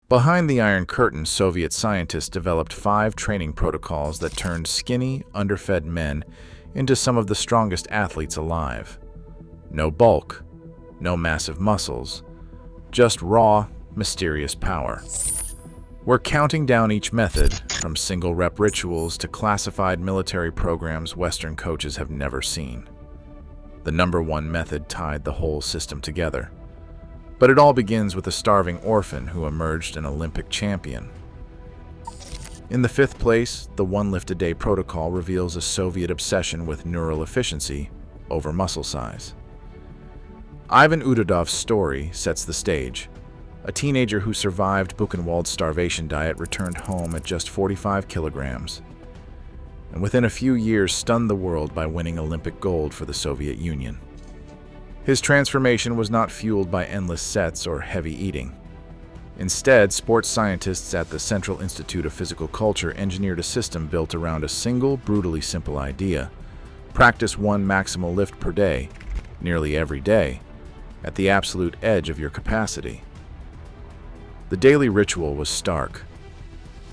Behind the Iron Curtain, Soviet scientists developed 5 training protocols that turned skinny, underfed men into some of the strongest athletes alive. No bulk, no massive muscles, just raw, mysterious power. We're counting down each method, from single-rep rituals to classified military programs Western coaches have never seen. The #1 method tied the whole system together. But it all begins with a starving orphan who emerged an Olympic champion. In the 5th place, the 1 lift a day protocol reveals a Soviet obsession with neural efficiency over muscle size. Ivan Udodov's story sets the stage. A teenager who survived Buchenwald's starvation diet returned home at just 45 kilograms, and within a few years stunned the world by winning Olympic gold for the Soviet Union. His transformation was not fueled by endless sets or heavy eating. Instead, sports scientists at the Central Institute of Physical Culture engineered a system built around a single, brutally simple idea: practice 1 maximal lift per day, nearly every day, at the absolute edge of your capacity. The daily ritual was stark.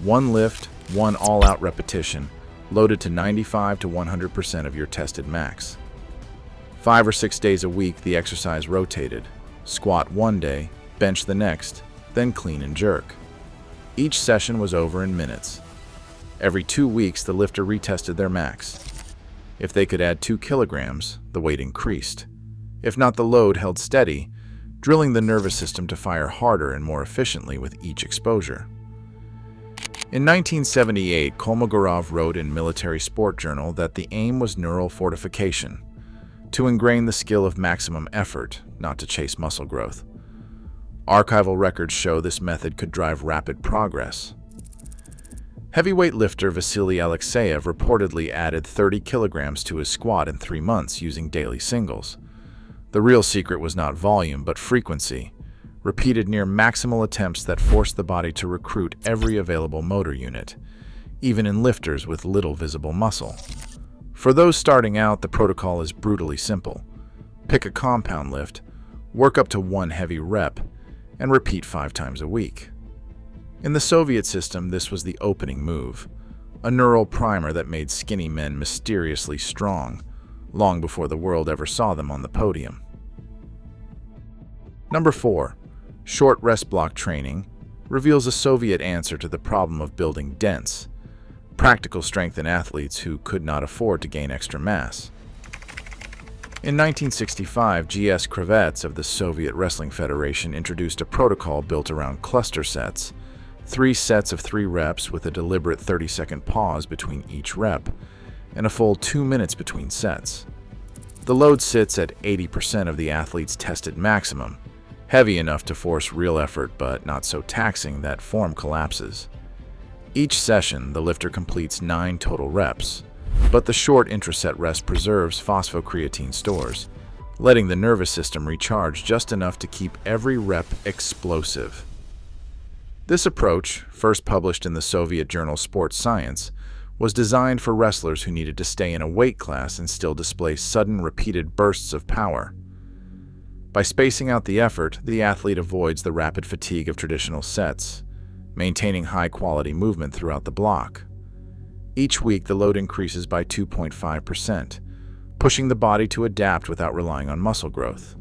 1 lift, 1 all-out repetition, loaded to 95 to 100% of your tested max. 5 or 6 days a week, the exercise rotated. Squat 1 day, bench the next, then clean and jerk. Each session was over in minutes. Every 2 weeks, the lifter retested their max. If they could add 2 kilograms, the weight increased. If not, the load held steady, drilling the nervous system to fire harder and more efficiently with each exposure. In 1978, Kolmogorov wrote in Military Sport Journal that the aim was neural fortification, to ingrain the skill of maximum effort, not to chase muscle growth. Archival records show this method could drive rapid progress. Heavyweight lifter Vasily Alexeyev reportedly added 30 kilograms to his squat in 3 months using daily singles. The real secret was not volume, but frequency, repeated near maximal attempts that forced the body to recruit every available motor unit, even in lifters with little visible muscle. For those starting out, the protocol is brutally simple. Pick a compound lift, work up to 1 heavy rep, and repeat 5 times a week. In the Soviet system, this was the opening move, a neural primer that made skinny men mysteriously strong, long before the world ever saw them on the podium. #4. Short rest block training reveals a Soviet answer to the problem of building dense, practical strength in athletes who could not afford to gain extra mass. In 1965, G.S. Kravets of the Soviet Wrestling Federation introduced a protocol built around cluster sets, 3 sets of 3 reps with a deliberate 30-second pause between each rep, and a full 2 minutes between sets. The load sits at 80% of the athlete's tested maximum, heavy enough to force real effort but not so taxing that form collapses. Each session, the lifter completes 9 total reps, but the short intraset rest preserves phosphocreatine stores, letting the nervous system recharge just enough to keep every rep explosive. This approach, first published in the Soviet journal Sports Science, was designed for wrestlers who needed to stay in a weight class and still display sudden, repeated bursts of power. By spacing out the effort, the athlete avoids the rapid fatigue of traditional sets, maintaining high-quality movement throughout the block. Each week, the load increases by 2.5%, pushing the body to adapt without relying on muscle growth.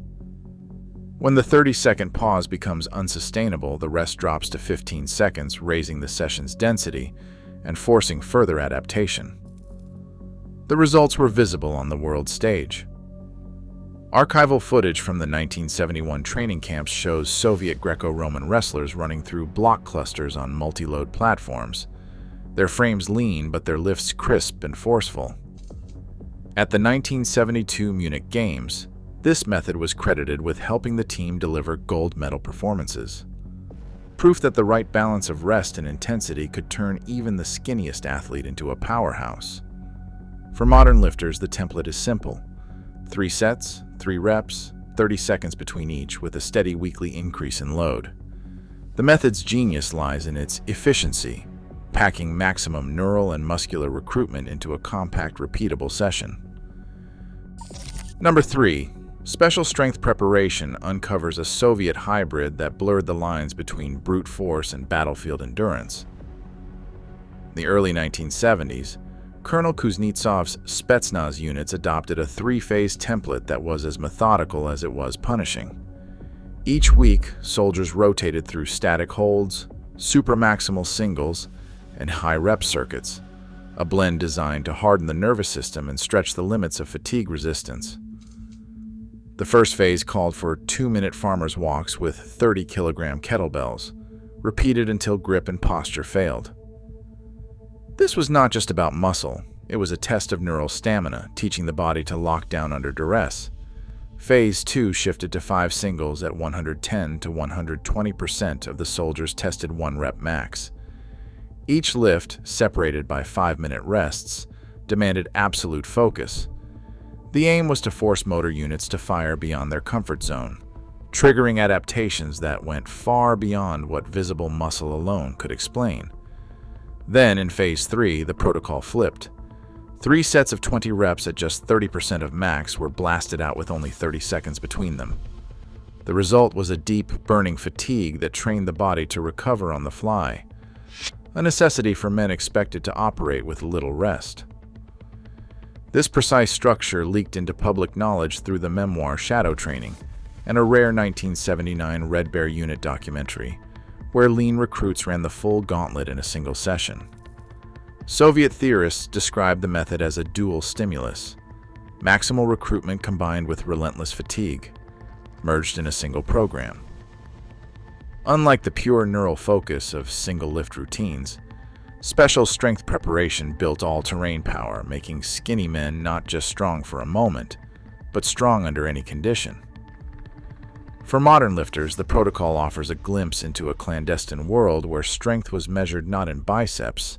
When the 30-second pause becomes unsustainable, the rest drops to 15 seconds, raising the session's density and forcing further adaptation. The results were visible on the world stage. Archival footage from the 1971 training camps shows Soviet Greco-Roman wrestlers running through block clusters on multi-load platforms, their frames lean but their lifts crisp and forceful. At the 1972 Munich Games, this method was credited with helping the team deliver gold medal performances. Proof that the right balance of rest and intensity could turn even the skinniest athlete into a powerhouse. For modern lifters, the template is simple: 3 sets, 3 reps, 30 seconds between each, with a steady weekly increase in load. The method's genius lies in its efficiency, packing maximum neural and muscular recruitment into a compact, repeatable session. #3. Special strength preparation uncovers a Soviet hybrid that blurred the lines between brute force and battlefield endurance. In the early 1970s, Colonel Kuznetsov's Spetsnaz units adopted a three-phase template that was as methodical as it was punishing. Each week, soldiers rotated through static holds, supramaximal singles, and high-rep circuits, a blend designed to harden the nervous system and stretch the limits of fatigue resistance. The first phase called for 2-minute farmer's walks with 30-kilogram kettlebells, repeated until grip and posture failed. This was not just about muscle, it was a test of neural stamina, teaching the body to lock down under duress. Phase 2 shifted to 5 singles at 110 to 120% of the soldiers' tested 1-rep max. Each lift, separated by 5-minute rests, demanded absolute focus. The aim was to force motor units to fire beyond their comfort zone, triggering adaptations that went far beyond what visible muscle alone could explain. Then, in Phase 3, the protocol flipped. 3 sets of 20 reps at just 30% of max were blasted out with only 30 seconds between them. The result was a deep, burning fatigue that trained the body to recover on the fly, a necessity for men expected to operate with little rest. This precise structure leaked into public knowledge through the memoir Shadow Training and a rare 1979 Red Bear Unit documentary, where lean recruits ran the full gauntlet in a single session. Soviet theorists described the method as a dual stimulus, maximal recruitment combined with relentless fatigue, merged in a single program. Unlike the pure neural focus of single lift routines, special strength preparation built all-terrain power, making skinny men not just strong for a moment, but strong under any condition. For modern lifters, the protocol offers a glimpse into a clandestine world where strength was measured not in biceps,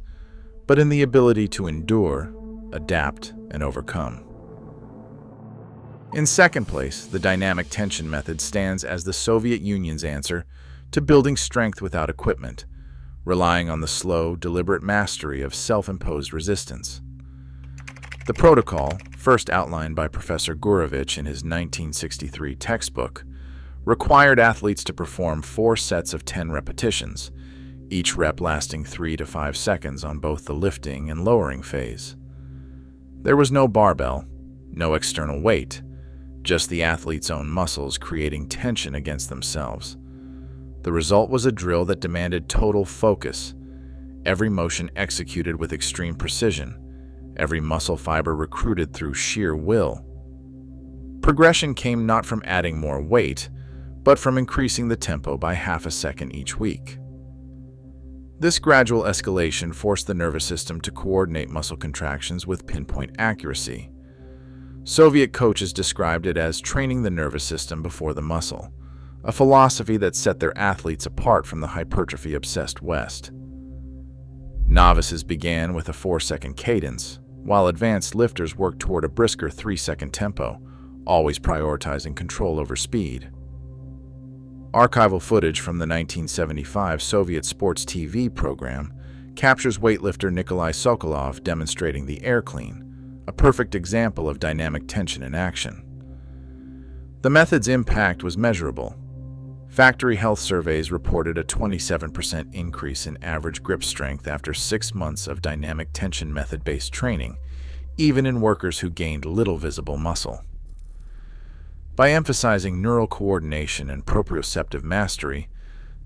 but in the ability to endure, adapt, and overcome. In second place, the dynamic tension method stands as the Soviet Union's answer to building strength without equipment, relying on the slow, deliberate mastery of self-imposed resistance. The protocol, first outlined by Professor Gurevich in his 1963 textbook, required athletes to perform 4 sets of 10 repetitions, each rep lasting 3 to 5 seconds on both the lifting and lowering phase. There was no barbell, no external weight, just the athlete's own muscles creating tension against themselves. The result was a drill that demanded total focus, every motion executed with extreme precision, every muscle fiber recruited through sheer will. Progression came not from adding more weight, but from increasing the tempo by half a second each week. This gradual escalation forced the nervous system to coordinate muscle contractions with pinpoint accuracy. Soviet coaches described it as training the nervous system before the muscle, a philosophy that set their athletes apart from the hypertrophy-obsessed West. Novices began with a 4-second cadence, while advanced lifters worked toward a brisker 3-second tempo, always prioritizing control over speed. Archival footage from the 1975 Soviet sports TV program captures weightlifter Nikolai Sokolov demonstrating the air clean, a perfect example of dynamic tension in action. The method's impact was measurable. Factory health surveys reported a 27% increase in average grip strength after 6 months of dynamic tension method-based training, even in workers who gained little visible muscle. By emphasizing neural coordination and proprioceptive mastery,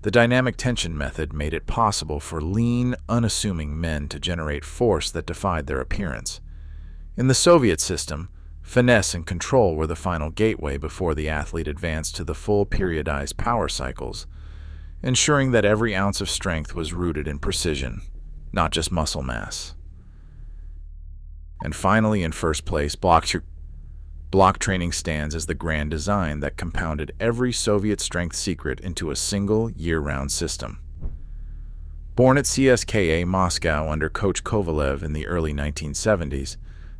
the dynamic tension method made it possible for lean, unassuming men to generate force that defied their appearance. In the Soviet system, finesse and control were the final gateway before the athlete advanced to the full periodized power cycles, ensuring that every ounce of strength was rooted in precision, not just muscle mass. And finally, in first place, block training stands as the grand design that compounded every Soviet strength secret into a single, year-round system. Born at CSKA Moscow under Coach Kovalev in the early 1970s,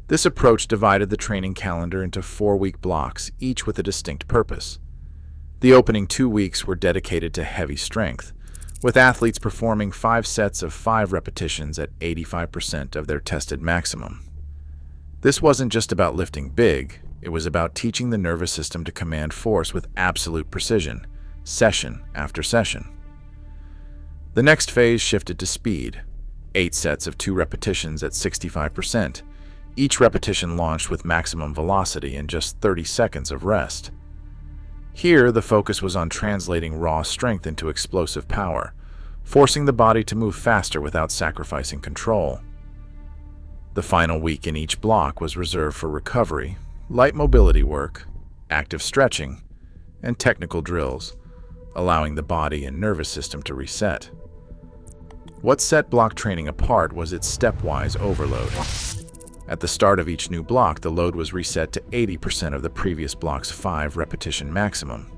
this approach divided the training calendar into 4-week blocks, each with a distinct purpose. The opening 2 weeks were dedicated to heavy strength, with athletes performing 5 sets of 5 repetitions at 85% of their tested maximum. This wasn't just about lifting big, It was about teaching the nervous system to command force with absolute precision, session after session. The next phase shifted to speed. 8 sets of 2 repetitions at 65%. Each repetition launched with maximum velocity and just 30 seconds of rest. Here, the focus was on translating raw strength into explosive power, forcing the body to move faster without sacrificing control. The final week in each block was reserved for recovery, light mobility work, active stretching, and technical drills, allowing the body and nervous system to reset. What set block training apart was its stepwise overload. At the start of each new block, the load was reset to 80% of the previous block's 5 repetition maximum,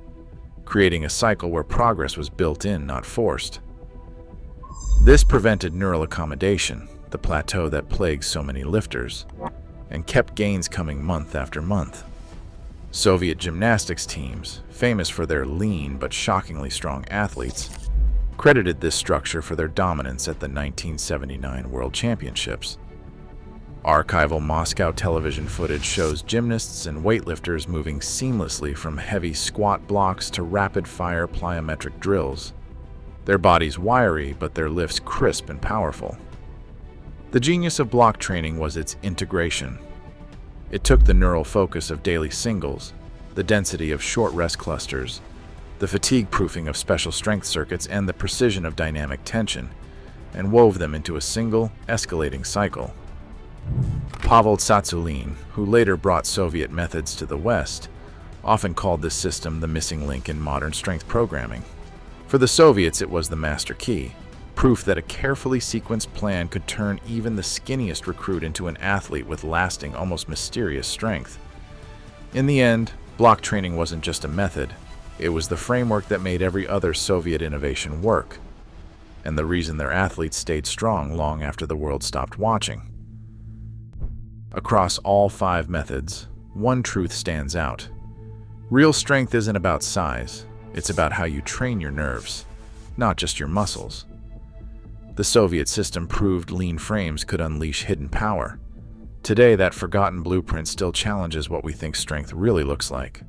creating a cycle where progress was built in, not forced. This prevented neural accommodation, the plateau that plagues so many lifters, and kept gains coming month after month. Soviet gymnastics teams, famous for their lean but shockingly strong athletes, credited this structure for their dominance at the 1979 World Championships. Archival Moscow television footage shows gymnasts and weightlifters moving seamlessly from heavy squat blocks to rapid-fire plyometric drills. Their bodies wiry, but their lifts crisp and powerful. The genius of block training was its integration. It took the neural focus of daily singles, the density of short rest clusters, the fatigue-proofing of special strength circuits, and the precision of dynamic tension, and wove them into a single, escalating cycle. Pavel Tsatsouline, who later brought Soviet methods to the West, often called this system the missing link in modern strength programming. For the Soviets, it was the master key, proof that a carefully sequenced plan could turn even the skinniest recruit into an athlete with lasting, almost mysterious strength. In the end, block training wasn't just a method, it was the framework that made every other Soviet innovation work, and the reason their athletes stayed strong long after the world stopped watching. Across all 5 methods, one truth stands out. Real strength isn't about size, it's about how you train your nerves, not just your muscles. The Soviet system proved lean frames could unleash hidden power. Today, that forgotten blueprint still challenges what we think strength really looks like.